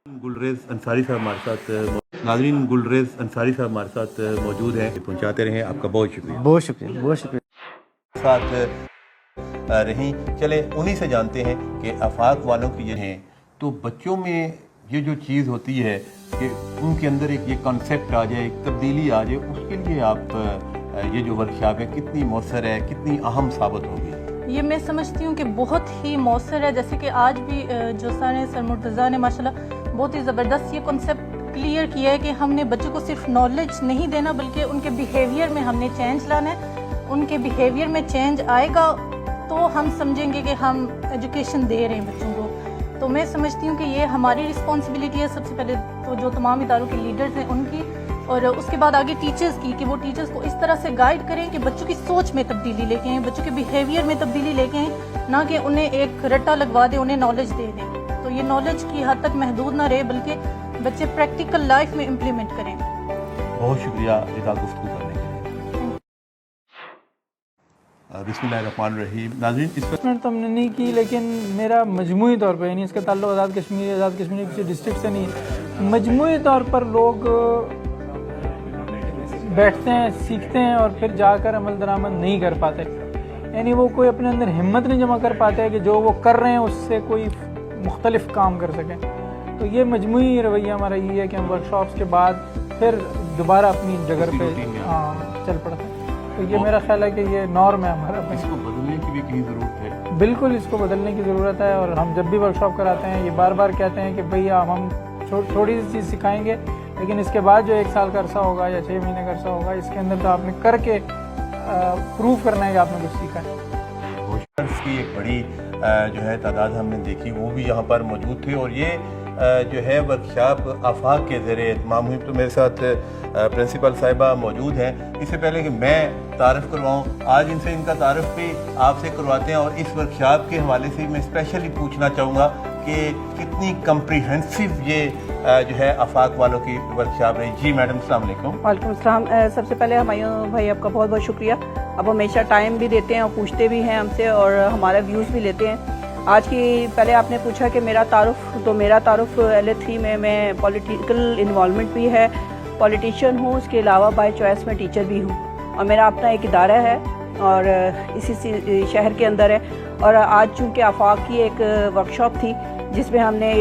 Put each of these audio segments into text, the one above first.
गुलरेज अंसारी साहब हमारे साथ नाज़रीन गुलरेज अंसारी साहब हमारे साथ मौजूद हैं, पहुंचाते रहें। आपका बहुत शुक्रिया। बहुत शुक्रिया, बहुत शुक्रिया। साथ रहीं। चले उन्हीं से जानते हैं कि आफाक वालों की ये हैं, तो बच्चों में ये जो चीज़ होती है कि उनके अंदर एक ये कॉन्सेप्ट आ जाए, एक तब्दीली आ जाए, उसके लिए आप ये जो वर्कशॉप है कितनी मौसर है, कितनी अहम साबित होगी? ये मैं समझती हूँ कि बहुत ही मौसर है। जैसे कि आज भी जो सर मुर्तज़ा ने माशाल्लाह बहुत ही ज़बरदस्त ये कॉन्सेप्ट क्लियर किया है कि हमने बच्चों को सिर्फ नॉलेज नहीं देना बल्कि उनके बिहेवियर में हमने चेंज लाना है। उनके बिहेवियर में चेंज आएगा तो हम समझेंगे कि हम एजुकेशन दे रहे हैं बच्चों को। तो मैं समझती हूँ कि ये हमारी रिस्पॉन्सिबिलिटी है, सबसे पहले तो जो तमाम इदारों के लीडर्स हैं उनकी, और उसके बाद आगे टीचर्स की, कि वो टीचर्स को इस तरह से गाइड करें कि बच्चों की सोच में तब्दीली लेके आएँ, बच्चों के बिहेवियर में तब्दीली लेके आएँ, ना कि उन्हें एक रट्टा लगवा दें, उन्हें नॉलेज दे दें। तो ये नॉलेज की हद तक महदूद ना रहे बल्कि बच्चे प्रैक्टिकल लाइफ में इम्प्लीमेंट करें। बहुत शुक्रिया लिखा गुफ्तगू करने के लिए। बिस्मिल्लाहिर्रहमानिर्रहीम। नाज़रीन इस पर तो हमने नहीं की, लेकिन मेरा मजमूई तौर पर, यानी इसका ताल्लुक आज़ाद कश्मीर किसी डिस्ट्रिक्ट से नहीं है, मजमूई तौर पर लोग बैठते हैं, सीखते हैं और फिर जाकर अमल दरामद नहीं कर पाते। यानी वो कोई अपने अंदर हिम्मत नहीं जमा कर पाते हैं कि जो वो कर रहे हैं उससे कोई मुख्तलिफ काम कर सकें। तो ये मजमूई रवैया हमारा ये है कि हम वर्कशॉप्स के बाद फिर दोबारा अपनी जगह पे चल पड़ते हैं। तो ये मेरा ख्याल है कि ये नॉर्म है हमारा। इसको बदलने की भी कहीं ज़रूरत है? बिल्कुल इसको बदलने की ज़रूरत है, और हम जब भी वर्कशॉप कराते हैं ये बार बार कहते हैं कि भैया हम थोड़ी सी चीज़ सिखाएंगे, लेकिन इसके बाद जो 1 साल का अरसा होगा या 6 महीने का अरसा होगा, इसके अंदर तो आपने करके प्रूव करना है कि आपने कुछ सीखा है। होस्टर्स की एक बड़ी जो है तादाद हमने देखी, वो भी यहाँ पर मौजूद थे, और ये जो है वर्कशॉप आफाक के ज़रिए एहतमाम हुई। तो मेरे साथ प्रिंसिपल साहिबा मौजूद हैं। इससे पहले कि मैं तारफ़ करवाऊँ, आज इनसे इनका तारफ़ भी आपसे करवाते हैं, और इस वर्कशॉप के हवाले से मैं स्पेशली पूछना चाहूँगा कि कितनी कम्प्रीहेंसिव ये जो है आफाक वालों की वर्कशॉप है। जी मैडम, अस्सलाम वालेकुम। वालेकुम अस्सलाम। सबसे पहले हुमायूं भाई आपका बहुत बहुत शुक्रिया। आप हमेशा टाइम भी देते हैं और पूछते भी हैं हमसे और हमारा व्यूज़ भी लेते हैं। आज की पहले आपने पूछा कि मेरा तारुफ, तो मेरा तारुफ LA3 में मैं पॉलिटिकल इन्वॉल्वमेंट भी है, पॉलिटिशियन हूँ, उसके अलावा बाय चॉइस में टीचर भी हूँ, और मेरा अपना एक इदारा है और इसी शहर के अंदर है। और आज चूँकि आफाक की एक वर्कशॉप थी जिसमें हमने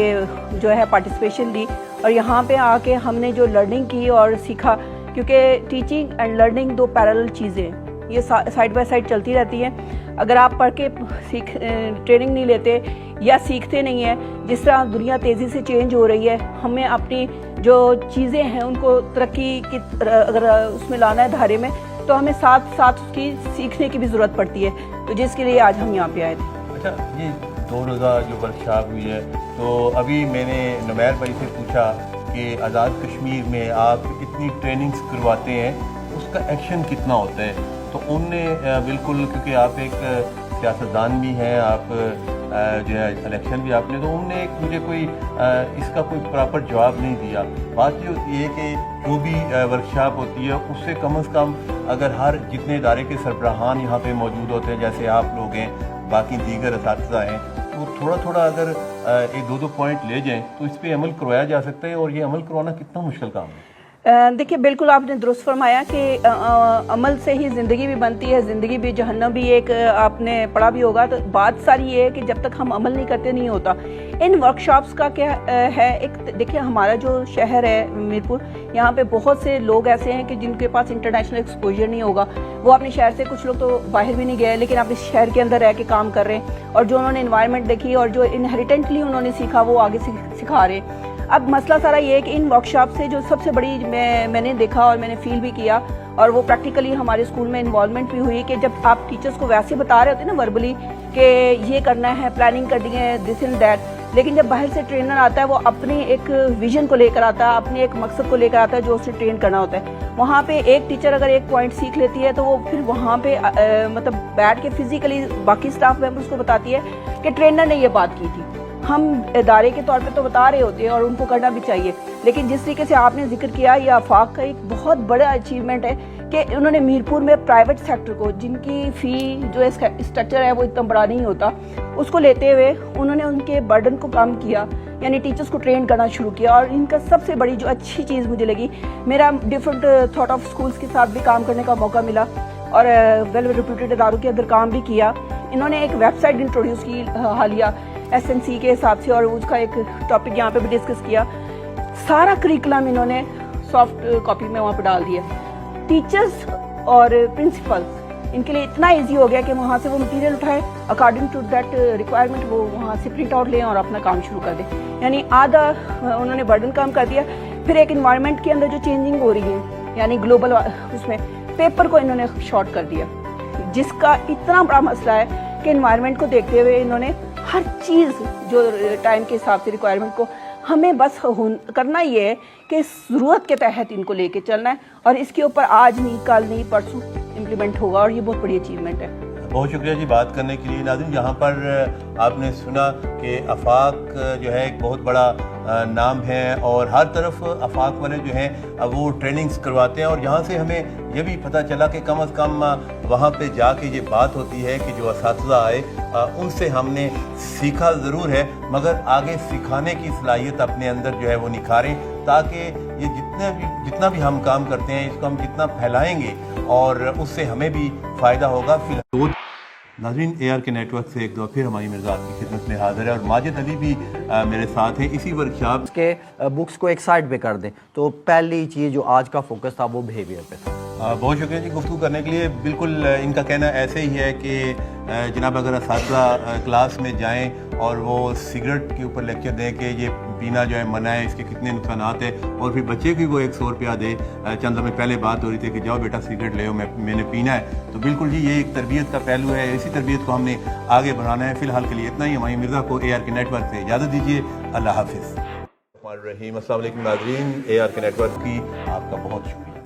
जो है पार्टिसिपेशन दी, और यहाँ पे आके हमने जो लर्निंग की और सीखा, क्योंकि टीचिंग एंड लर्निंग 2 पैरेलल चीज़ें, ये साइड बाय साइड चलती रहती हैं। अगर आप पढ़ के ट्रेनिंग नहीं लेते या सीखते नहीं हैं, जिस तरह दुनिया तेज़ी से चेंज हो रही है, हमें अपनी जो चीज़ें हैं उनको तरक्की की अगर उसमें लाना है धारे में, तो हमें साथ साथ उसकी सीखने की भी ज़रूरत पड़ती है। तो जिसके लिए आज हम यहाँ पे आए थे। अच्छा, ये 2 रोज़ा जो वर्कशॉप हुई है, तो अभी मैंने नुमैर भाई से पूछा कि आज़ाद कश्मीर में आप इतनी ट्रेनिंग्स करवाते हैं, उसका एक्शन कितना होता है? तो उनने बिल्कुल, क्योंकि आप एक सियासतदान भी हैं, आप जो है इलेक्शन भी आपने, तो उनने एक मुझे कोई इसका कोई प्रॉपर जवाब नहीं दिया। बात ये होती है कि जो भी वर्कशॉप होती है उससे कम से कम अगर हर जितने इदारे के सरबराहान यहाँ पे मौजूद होते हैं, जैसे आप लोग हैं, बाकी दीगर असातिज़ा हैं, तो थोड़ा थोड़ा अगर 1-2 पॉइंट ले जाएँ तो इस पर अमल करवाया जा सकता है। और ये अमल करवाना कितना मुश्किल काम है? देखिए, बिल्कुल आपने दुरुस्त फरमाया कि अमल से ही ज़िंदगी भी बनती है, ज़िंदगी भी जहन्नम भी एक आपने पढ़ा भी होगा। तो बात सारी ये है कि जब तक हम अमल नहीं करते नहीं होता। इन वर्कशॉप्स का क्या है, एक देखिए हमारा जो शहर है मीरपुर, यहाँ पे बहुत से लोग ऐसे हैं कि जिनके पास इंटरनेशनल एक्सपोजर नहीं होगा। वो अपने शहर से, कुछ लोग तो बाहर भी नहीं गए, लेकिन अपने शहर के अंदर रह के काम कर रहे हैं, और जो उन्होंने इन्वायरमेंट देखी और जो इनहेरिटेंटली उन्होंने सीखा वो आगे सिखा रहे हैं। अब मसला सारा ये है कि इन वर्कशॉप से जो सबसे बड़ी मैंने देखा और मैंने फील भी किया, और वो प्रैक्टिकली हमारे स्कूल में इन्वॉल्वमेंट भी हुई, कि जब आप टीचर्स को वैसे बता रहे होते हैं ना वर्बली कि ये करना है, प्लानिंग करनी है, दिस एंड दैट, लेकिन जब बाहर से ट्रेनर आता है वो अपने एक विजन को लेकर आता है, अपने एक मकसद को लेकर आता है जो उसे ट्रेन करना होता है। वहाँ पे एक टीचर अगर एक पॉइंट सीख लेती है तो वो फिर वहाँ पे मतलब बैठ के फिजिकली बाकी स्टाफ मेंबर्स को बताती है कि ट्रेनर ने ये बात की थी। हम इदारे के तौर पे तो बता रहे होते हैं और उनको करना भी चाहिए, लेकिन जिस तरीके से आपने जिक्र किया, ये आफाक का एक बहुत बड़ा अचीवमेंट है کہ انہوں نے میرپور میں پرائیویٹ سیکٹر کو، جن کی فی جو اسٹرکچر ہے وہ اتنا بڑا نہیں ہوتا، اس کو لیتے ہوئے انہوں نے ان کے برڈن کو کم کیا، یعنی ٹیچرز کو ٹرین کرنا شروع کیا. اور ان کا سب سے بڑی جو اچھی چیز مجھے لگی، میرا ڈفرینٹ تھاٹ آف اسکولس کے ساتھ بھی کام کرنے کا موقع ملا اور ویل ریپیوٹیڈ اداروں کے اندر کام بھی کیا. انہوں نے ایک ویب سائٹ انٹروڈیوس کی حالیہ SNC کے حساب سے، اور اس کا ایک ٹاپک یہاں پہ بھی ڈسکس کیا. سارا کریکلم انہوں نے سافٹ کاپی میں وہاں پہ ڈال دیا. ٹیچرز اور پرنسپلس ان کے لیے اتنا ایزی ہو گیا کہ وہاں سے وہ مٹیریل اٹھائے، اکارڈنگ ٹو دیٹ ریکوائرمنٹ وہ وہاں سے پرنٹ آؤٹ لیں اور اپنا کام شروع کر دیں. یعنی آدھا انہوں نے برڈن کام کر دیا. پھر ایک انوائرمنٹ کے اندر جو چینجنگ ہو رہی ہے، یعنی گلوبل، اس میں پیپر کو انہوں نے شارٹ کر دیا، جس کا اتنا بڑا مسئلہ ہے کہ انوائرمنٹ کو دیکھتے ہوئے انہوں نے ہر چیز جو ٹائم کے حساب سے ریکوائرمنٹ کو، ہمیں بس کرنا یہ ہے کہ ضرورت کے تحت ان کو لے کے چلنا ہے، اور اس کے اوپر آج نہیں، کل نہیں، پرسوں امپلیمنٹ ہوگا، اور یہ بہت بڑی اچیومنٹ ہے. بہت شکریہ جی بات کرنے کے لیے. ناظرین، یہاں پر آپ نے سنا کہ آفاق جو ہے ایک بہت بڑا نام ہے، اور ہر طرف آفاق والے جو ہیں وہ ٹریننگز کرواتے ہیں. اور یہاں سے ہمیں یہ بھی پتہ چلا کہ کم از کم وہاں پہ جا کے یہ بات ہوتی ہے کہ جو اساتذہ آئے ان سے ہم نے سیکھا ضرور ہے، مگر آگے سکھانے کی صلاحیت اپنے اندر جو ہے وہ نکھاریں، تاکہ یہ جتنا بھی ہم کام کرتے ہیں اس کو ہم جتنا پھیلائیں گے اور اس سے ہمیں بھی فائدہ ہوگا. فی الحال ناظرین، ARK نیٹ ورک سے ایک دفعہ پھر ہماری مرزا آپ کی خدمت میں حاضر ہے، اور ماجد علی بھی میرے ساتھ ہیں اسی ورکشاپ کے. بکس کو ایک سائڈ پہ کر دیں تو پہلی چیز جو آج کا فوکس تھا وہ بیہیویئر پہ تھا. بہت شکریہ جی گفتگو کرنے کے لیے. بالکل ان کا کہنا ایسے ہی ہے کہ جناب اگر اساتذہ کلاس میں جائیں اور وہ سگریٹ کے اوپر لیکچر دیں کہ یہ پینا جو ہے منع ہے، اس کے کتنے نقصانات ہیں، اور پھر بچے کی وہ 100 روپیہ دے. چند ہمیں پہلے بات ہو رہی تھی کہ جاؤ بیٹا سگریٹ لے میں نے پینا ہے، تو بالکل جی یہ ایک تربیت کا پہلو ہے. اسی تربیت کو ہم نے آگے بڑھانا ہے. فی الحال کے لیے اتنا ہی. ہماری مرزا کو ARK نیٹ ورک سے اجازت دیجیے. اللہ حافظ. السلام علیکم ناظرین، ARK نیٹ ورک کی آپ کا بہت شکریہ.